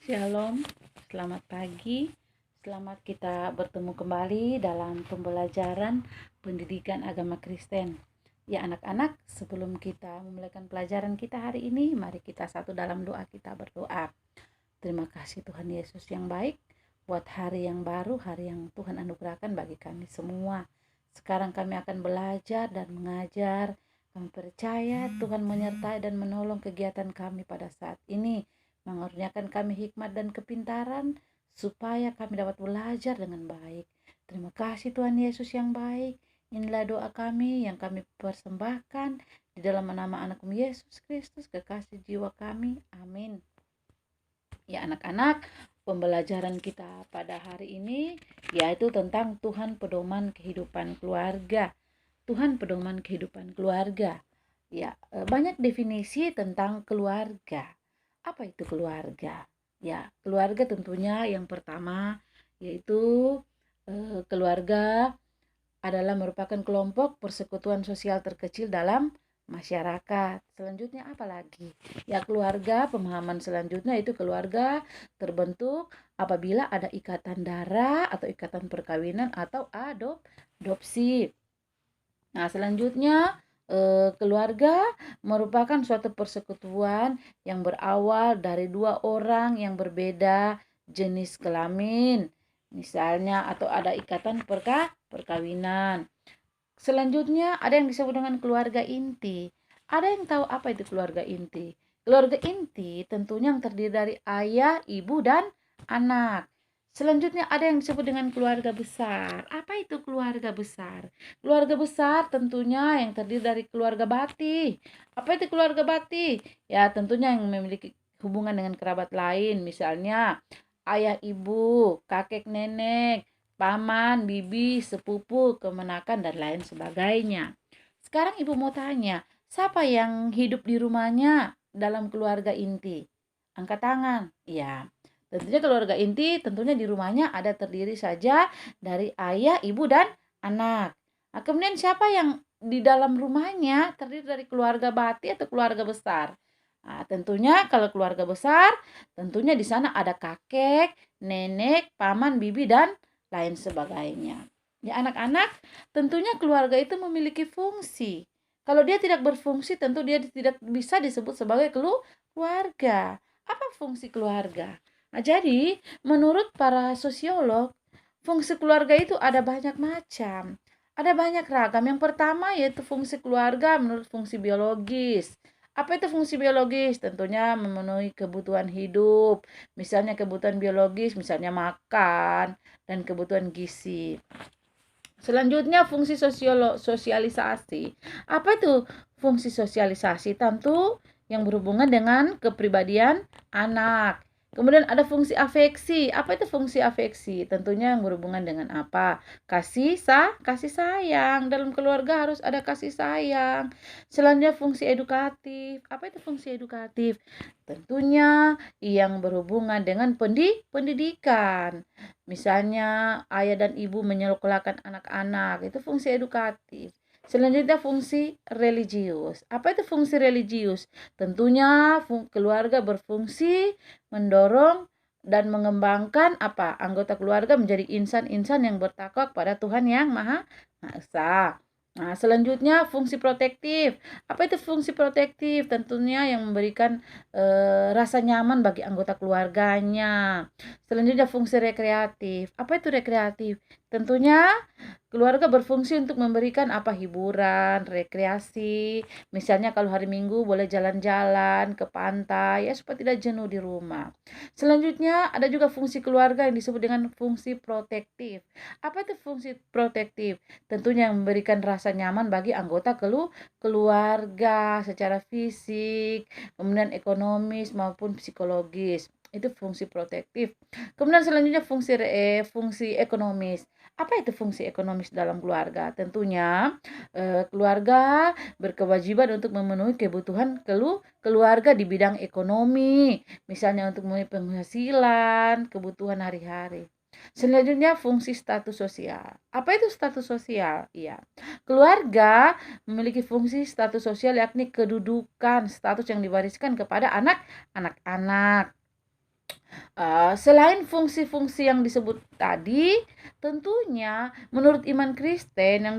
Shalom, selamat pagi. Selamat kita bertemu kembali dalam pembelajaran pendidikan agama Kristen. Ya anak-anak, sebelum kita memulaikan pelajaran kita hari ini, mari kita satu dalam doa, kita berdoa. Terima kasih Tuhan Yesus yang baik buat hari yang baru, hari yang Tuhan anugerahkan bagi kami semua. Sekarang kami akan belajar dan mengajar. Kami percaya Tuhan menyertai dan menolong kegiatan kami pada saat ini, mengaruniakan kami hikmat dan kepintaran supaya kami dapat belajar dengan baik. Terima kasih Tuhan Yesus yang baik. Inilah doa kami yang kami persembahkan di dalam nama Anak-Mu Yesus Kristus, kekasih jiwa kami. Amin. Ya anak-anak, pembelajaran kita pada hari ini yaitu tentang Tuhan pedoman kehidupan keluarga. Tuhan pedoman kehidupan keluarga. Ya, banyak definisi tentang keluarga. Apa itu keluarga? Ya, keluarga tentunya yang pertama yaitu keluarga adalah merupakan kelompok persekutuan sosial terkecil dalam masyarakat. Selanjutnya apa lagi? Ya, keluarga, pemahaman selanjutnya itu keluarga terbentuk apabila ada ikatan darah atau ikatan perkawinan atau adopsi. Nah, selanjutnya keluarga merupakan suatu persekutuan yang berawal dari dua orang yang berbeda jenis kelamin, misalnya, atau ada ikatan perkawinan. Selanjutnya ada yang disebut dengan keluarga inti. Ada yang tahu apa itu keluarga inti? Keluarga inti tentunya yang terdiri dari ayah, ibu, dan anak. Selanjutnya ada yang disebut dengan keluarga besar. Apa itu keluarga besar? Keluarga besar tentunya yang terdiri dari keluarga bati. Apa itu keluarga bati? Ya, tentunya yang memiliki hubungan dengan kerabat lain, misalnya ayah, ibu, kakek, nenek, paman, bibi, sepupu, kemenakan, dan lain sebagainya. Sekarang ibu mau tanya, siapa yang hidup di rumahnya dalam keluarga inti? Angkat tangan. Ya, tentunya keluarga inti tentunya di rumahnya ada terdiri saja dari ayah, ibu, dan anak. Nah, kemudian siapa yang di dalam rumahnya terdiri dari keluarga bati atau keluarga besar? Nah, tentunya kalau keluarga besar, tentunya di sana ada kakek, nenek, paman, bibi, dan lain sebagainya. Ya anak-anak, tentunya keluarga itu memiliki fungsi. Kalau dia tidak berfungsi, tentu dia tidak bisa disebut sebagai keluarga. Apa fungsi keluarga? Nah, jadi menurut para sosiolog, fungsi keluarga itu ada banyak macam. Ada banyak ragam. Yang pertama yaitu fungsi keluarga menurut fungsi biologis. Apa itu fungsi biologis? Tentunya memenuhi kebutuhan hidup. Misalnya kebutuhan biologis, misalnya makan, dan kebutuhan gizi. Selanjutnya fungsi sosialisasi. Apa itu fungsi sosialisasi? Tentu yang berhubungan dengan kepribadian anak. Kemudian ada fungsi afeksi. Apa itu fungsi afeksi? Tentunya yang berhubungan dengan apa? Kasih sayang. Dalam keluarga harus ada kasih sayang. Selanjutnya fungsi edukatif. Apa itu fungsi edukatif? Tentunya yang berhubungan dengan pendidikan. Misalnya ayah dan ibu menyekolahkan anak-anak, itu fungsi edukatif. Selanjutnya fungsi religius. Apa itu fungsi religius? Tentunya keluarga berfungsi mendorong dan mengembangkan apa? Anggota keluarga menjadi insan-insan yang bertakwa kepada Tuhan yang Maha Esa. Nah, selanjutnya fungsi protektif. Apa itu fungsi protektif? Tentunya yang memberikan rasa nyaman bagi anggota keluarganya. Selanjutnya fungsi rekreatif. Apa itu rekreatif? Tentunya keluarga berfungsi untuk memberikan apa? Hiburan, rekreasi. Misalnya kalau hari Minggu boleh jalan-jalan ke pantai ya supaya tidak jenuh di rumah. Selanjutnya ada juga fungsi keluarga yang disebut dengan fungsi protektif. Apa itu fungsi protektif? Tentunya yang memberikan rasa nyaman bagi anggota keluarga secara fisik, kemudian ekonomis maupun psikologis. Itu fungsi protektif. Kemudian selanjutnya fungsi ekonomis. Apa itu fungsi ekonomis dalam keluarga? Tentunya keluarga berkewajiban untuk memenuhi kebutuhan keluarga di bidang ekonomi, misalnya untuk memenuhi penghasilan, kebutuhan hari-hari. Selanjutnya fungsi status sosial. Apa itu status sosial? Iya. Keluarga memiliki fungsi status sosial yakni kedudukan, status yang diwariskan kepada anak-anak. Selain fungsi-fungsi yang disebut tadi, tentunya menurut iman Kristen yang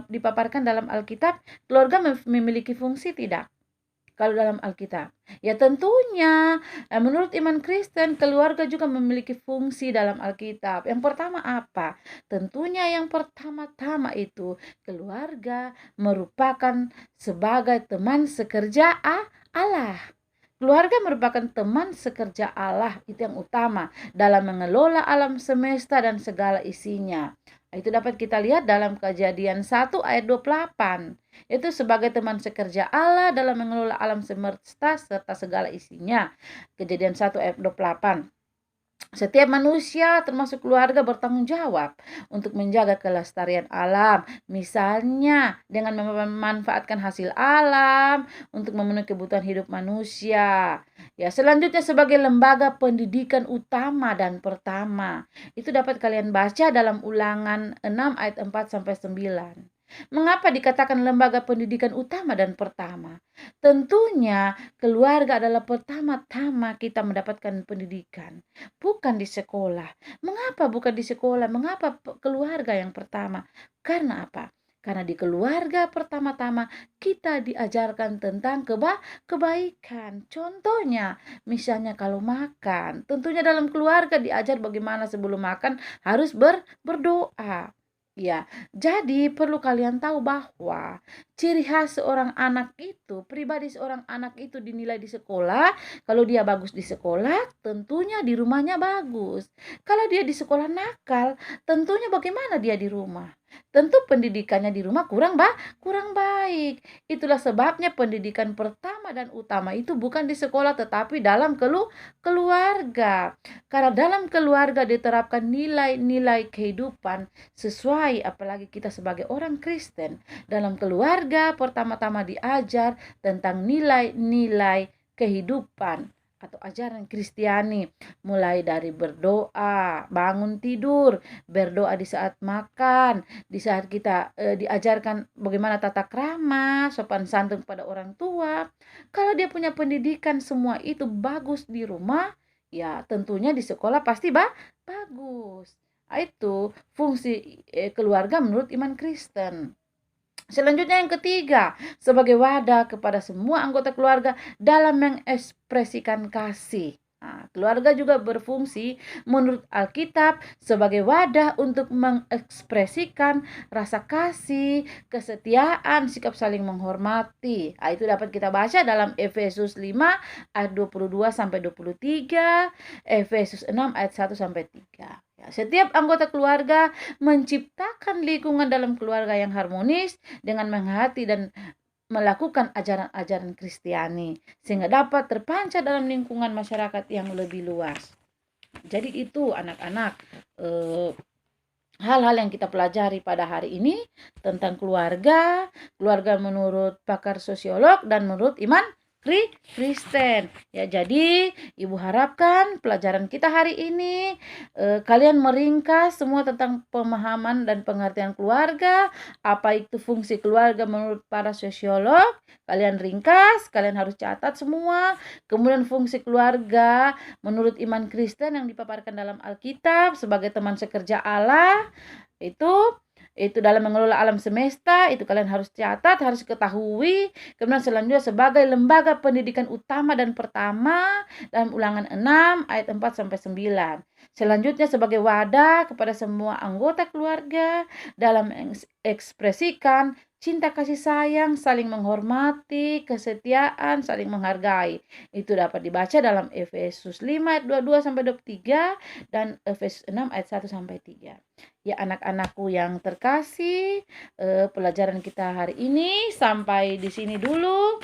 dipaparkan dalam Alkitab, keluarga memiliki fungsi tidak? Kalau dalam Alkitab, ya tentunya menurut iman Kristen keluarga juga memiliki fungsi dalam Alkitab. Yang pertama apa? Tentunya yang pertama-tama itu keluarga merupakan sebagai teman sekerja Allah. Keluarga merupakan teman sekerja Allah, itu yang utama dalam mengelola alam semesta dan segala isinya. Itu dapat kita lihat dalam Kejadian 1 ayat 28. Itu sebagai teman sekerja Allah dalam mengelola alam semesta serta segala isinya. Kejadian 1 ayat 28. Setiap manusia termasuk keluarga bertanggung jawab untuk menjaga kelestarian alam. Misalnya dengan memanfaatkan hasil alam untuk memenuhi kebutuhan hidup manusia. Ya, selanjutnya sebagai lembaga pendidikan utama dan pertama. Itu dapat kalian baca dalam Ulangan 6 ayat 4 sampai 9. Mengapa dikatakan lembaga pendidikan utama dan pertama? Tentunya keluarga adalah pertama-tama kita mendapatkan pendidikan, bukan di sekolah. Mengapa bukan di sekolah? Mengapa keluarga yang pertama? Karena apa? Karena di keluarga pertama-tama kita diajarkan tentang kebaikan. Contohnya, misalnya kalau makan, tentunya dalam keluarga diajar bagaimana sebelum makan harus berdoa. Ya, jadi perlu kalian tahu bahwa ciri khas seorang anak itu, pribadi seorang anak itu dinilai di sekolah. Kalau dia bagus di sekolah, tentunya di rumahnya bagus. Kalau dia di sekolah nakal, tentunya bagaimana dia di rumah? Tentu pendidikannya di rumah kurang baik. Itulah sebabnya pendidikan pertama dan utama itu bukan di sekolah tetapi dalam keluarga. Karena dalam keluarga diterapkan nilai-nilai kehidupan sesuai, apalagi kita sebagai orang Kristen. Dalam keluarga pertama-tama diajar tentang nilai-nilai kehidupan atau ajaran Kristiani, mulai dari berdoa, bangun tidur, berdoa di saat makan, di saat kita diajarkan bagaimana tata krama, sopan santun kepada orang tua. Kalau dia punya pendidikan semua itu bagus di rumah, ya tentunya di sekolah pasti bagus. Itu fungsi keluarga menurut iman Kristen. Selanjutnya yang ketiga, sebagai wadah kepada semua anggota keluarga dalam mengekspresikan kasih. Nah, keluarga juga berfungsi menurut Alkitab sebagai wadah untuk mengekspresikan rasa kasih, kesetiaan, sikap saling menghormati. Nah, itu dapat kita baca dalam Efesus 5 ayat 22 sampai 23, Efesus 6 ayat 1 sampai 3. Ya, setiap anggota keluarga menciptakan lingkungan dalam keluarga yang harmonis dengan menghayati dan melakukan ajaran-ajaran Kristiani sehingga dapat terpancar dalam lingkungan masyarakat yang lebih luas. Jadi itu anak-anak hal-hal yang kita pelajari pada hari ini tentang keluarga menurut pakar sosiolog dan menurut iman Kristen. Ya, jadi Ibu harapkan pelajaran kita hari ini kalian meringkas semua tentang pemahaman dan pengertian keluarga, apa itu fungsi keluarga menurut para sosiolog. Kalian ringkas, kalian harus catat semua. Kemudian fungsi keluarga menurut iman Kristen yang dipaparkan dalam Alkitab sebagai teman sekerja Allah. Itu dalam mengelola alam semesta, itu kalian harus catat, harus ketahui. Kemudian selanjutnya sebagai lembaga pendidikan utama dan pertama dalam Ulangan 6 ayat 4 sampai 9. Selanjutnya sebagai wadah kepada semua anggota keluarga dalam mengekspresikan cinta kasih sayang, saling menghormati, kesetiaan, saling menghargai. Itu dapat dibaca dalam Efesus 5 ayat 22 sampai 23 dan Efesus 6 ayat 1 sampai 3. Ya anak-anakku yang terkasih, pelajaran kita hari ini sampai di sini dulu.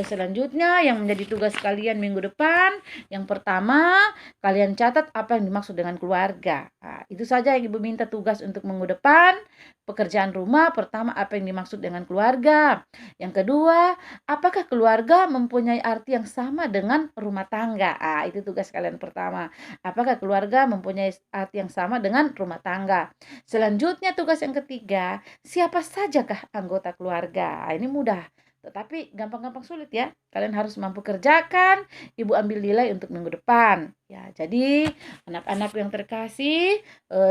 Selanjutnya yang menjadi tugas kalian minggu depan, yang pertama kalian catat apa yang dimaksud dengan keluarga. Nah, itu saja yang Ibu minta tugas untuk minggu depan. Pekerjaan rumah pertama apa yang dimaksud dengan keluarga. Yang kedua, apakah keluarga mempunyai arti yang sama dengan rumah tangga? Itu tugas kalian pertama. Apakah keluarga mempunyai arti yang sama dengan rumah tangga? Selanjutnya tugas yang ketiga, siapa sajakah anggota keluarga? Ini mudah. Tetapi gampang-gampang sulit ya. Kalian harus mampu kerjakan. Ibu ambil nilai untuk minggu depan. Ya, jadi anak-anak yang terkasih,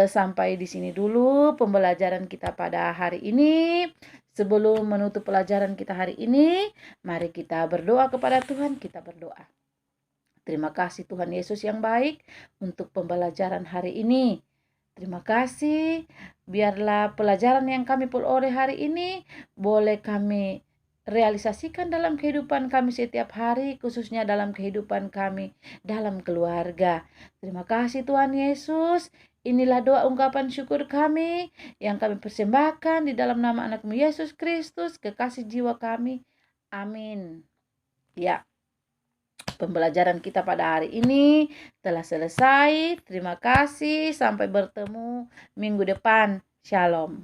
sampai di sini dulu pembelajaran kita pada hari ini. Sebelum menutup pelajaran kita hari ini, mari kita berdoa kepada Tuhan. Kita berdoa. Terima kasih Tuhan Yesus yang baik untuk pembelajaran hari ini. Terima kasih. Biarlah pelajaran yang kami peroleh hari ini boleh kami realisasikan dalam kehidupan kami setiap hari, khususnya dalam kehidupan kami dalam keluarga. Terima kasih Tuhan Yesus. Inilah doa ungkapan syukur kami yang kami persembahkan di dalam nama anak-Mu Yesus Kristus, kekasih jiwa kami. Amin. Ya, pembelajaran kita pada hari ini telah selesai. Terima kasih. Sampai bertemu minggu depan. Shalom.